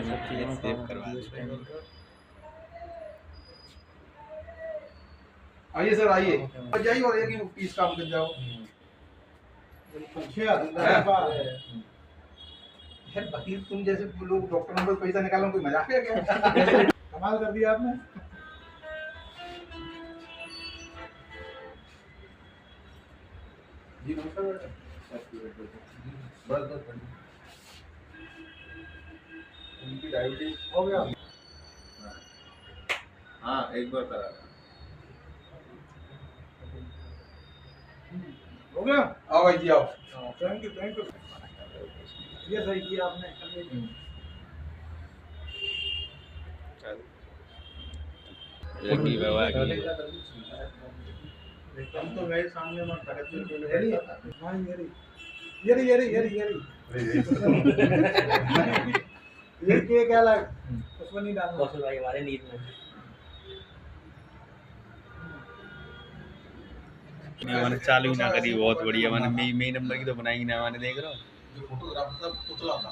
सब चीज़ें सेव करवा दो। आइए सर आइए, और जाइए और एक ही पीस काम कर जाओ। यार वकील तुम जैसे लोग डॉक्टरों को पैसा निकालने कोई मजाक है क्या? कमाल कर दिया आपने। जी नमस्कार बस बस उनकी डायबिटीज हो गया। हाँ एक बार करा हो गया। आओ भाई जी आओ। थैंक यू ये सही किया आपने। लगी बाबा की हम तो गए सामने में तकत हाँ ये क्या लग उसमें नहीं डालना। कौशल भाई हमारे नींद में मैंने चालू ना करी, बहुत बढ़िया। मैंने मेन नंबर की तो बनाई ना, मैंने देख रहा हूँ जो फोटोग्राफर था पुतला था